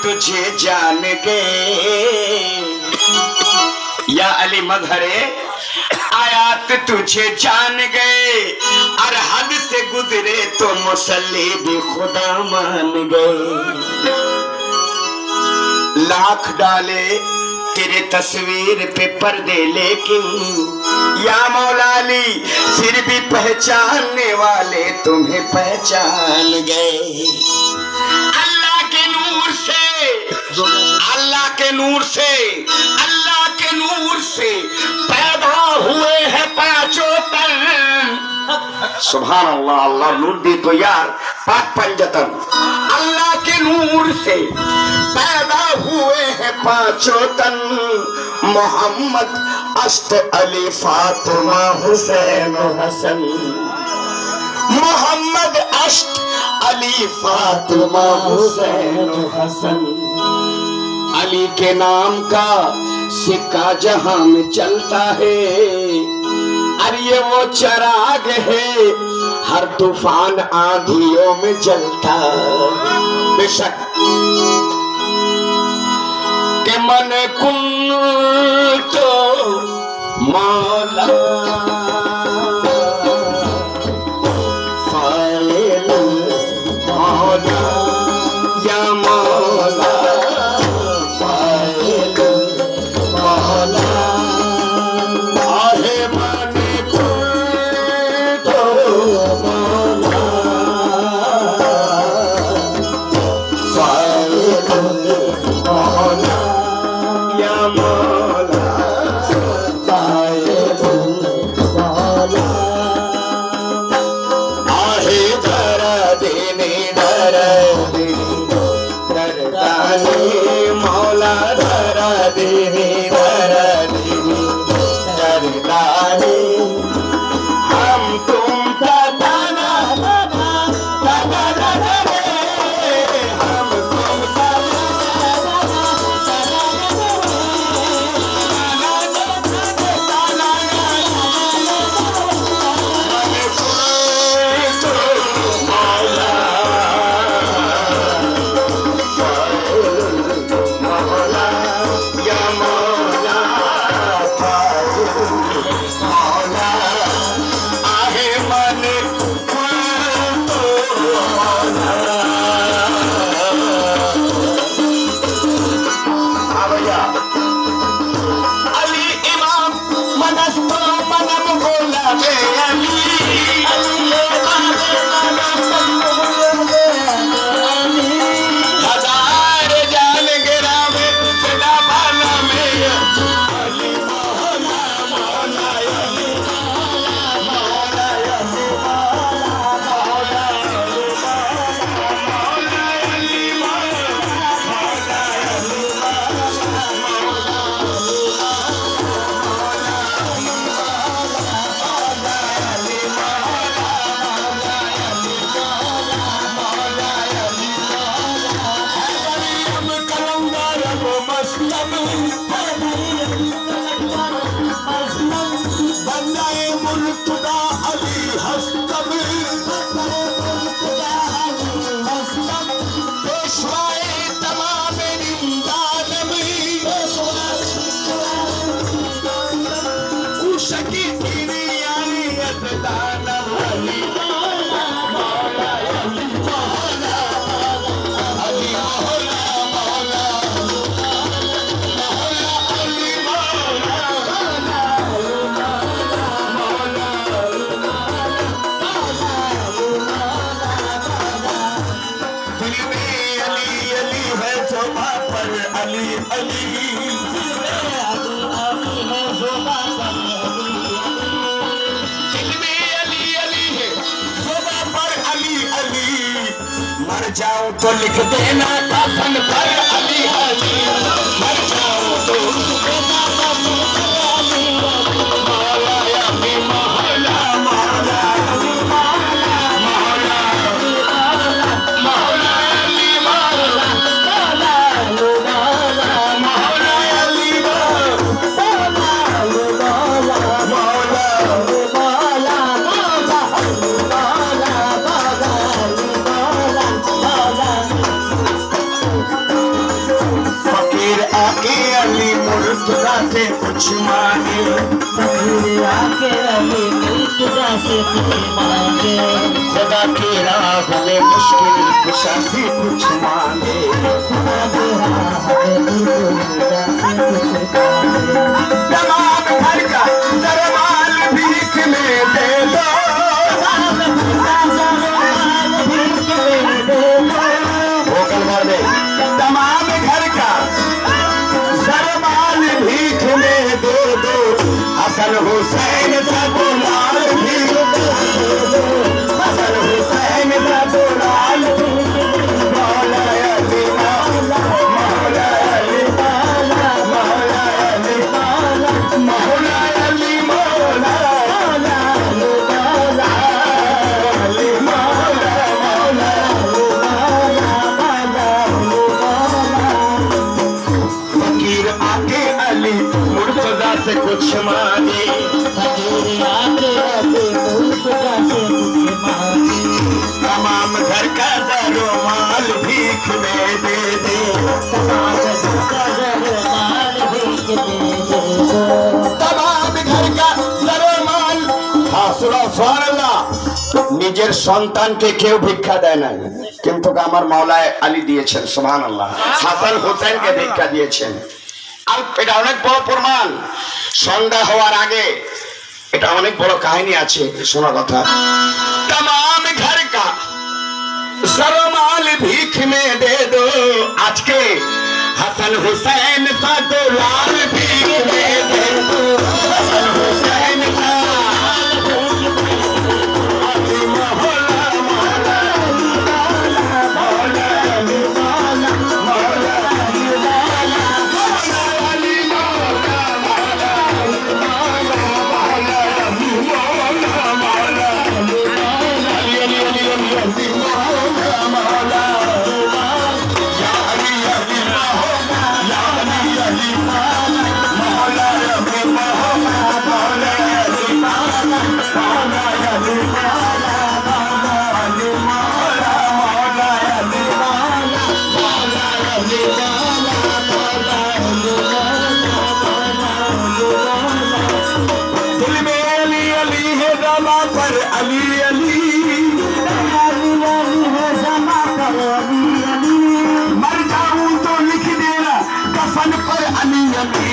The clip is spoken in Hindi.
तुझे जान गए। या अली मजहरे आयात तुझे जान गए, और हद से गुजरे तो मुसल्ली भी खुदा मान गए। लाख डाले तेरे तस्वीर पे पर्दे, लेकिन या मौला अली फिर भी पहचानने वाले तुम्हें पहचान गए। अल्लाह के नूर से, अल्लाह के नूर से, अल्लाह के नूर से पैदा हुए हैं पांचों तन। सुभान अल्लाह, अल्लाह नूर दी तो यार पाक पंजतन। अल्लाह के नूर से पैदा हुए हैं पांचों तन, मोहम्मद, अश्त, अली, फातिमा, हुसैन, हसन। मोहम्मद, अश्त, अली, फातिमा, हुसैन, हसन। अली के नाम का सिक्का जहां में चलता है, और ये वो चिराग है हर तूफान आंधियों में जलता। बेशक के मन कुन तो मौला फाइल मौला, या मौला फाइल मौला। आहे मन कुन तो मौला फाइल मौला, या मौला फाइल मौला। आहे दर्द-ए दर्दानी मौला, दर्द-ए दर्दानी। हम तुम तड़ाना, हम तुम जाऊं तो लिख देना कफन पर अली अली, मर जाऊं तो लिख देना कफन पर अली अली। मौला अली मौला, मौला अली मौला, मौला अली मौला, मौला अली मौला, मौला अली मौला, मौला अली मौला, मौला अली मौला, मौला अली मौला, मौला अली मौला। खुदा से कुछ मांगे फकीर आके अली खुदा से कुछ मांगे खुदा की राह में मुश्किल कुशा से कुछ मांगे खुदा के राह में खुदा से कुछ मांगे तमाम घर का दरबार भीख में दे दो भोकल भर दे तमाम घर का सरमाल भीख में दे दो हसन हुसैन का दुलाल भीख में दे दो हसन हुसैन का दुलाल मौला अली मौला मौला अली मौला मौला अली मौला मौला अली मौला अली मौला फकीर आके अली मुर्तजा से कुछ मांगे फकीर आके अली खुदा से कुछ मांगे तमाम घर का दरमाल भीख में दे दे तमाम घर का जरमाल भीख दे दो तमाम घर का दरमाल हाँ सुनो सुभान अल्लाह নিজের সন্তানকে কেউ ভিক্ষা দেয় না কিন্তু আমার মাওলায় আলী দিয়েছেন সুবহানাল্লাহ হাসান হোসেনকে ভিক্ষা দিয়েছেন আর এটা অনেক বড় প্রমাণ সন্ধ্যা হওয়ার আগে এটা অনেক বড় কাহিনী আছে শোনা কথা तमाम घर का सरमाल भीख में दे दो आज के हसन हुसैन का दुलाल भीख में दे दो हसन हुसैन का अली मौला मौला मौला अली मौला मौला अली मौला मौला अली मौला मौला अली मौला मौला अली मौला मौला अली अली अली अली अली मौला मौला या अली अली मौला या अली अली मौला मौला अली मौला मौला अली मौला मौला अली मौला मौला अली मौला मौला अली मौला मौला अली मौला मौला अली मौला दिल में अली अली है रमा पर अली अली मर जाऊं तो लिख देना कफन पर अली अली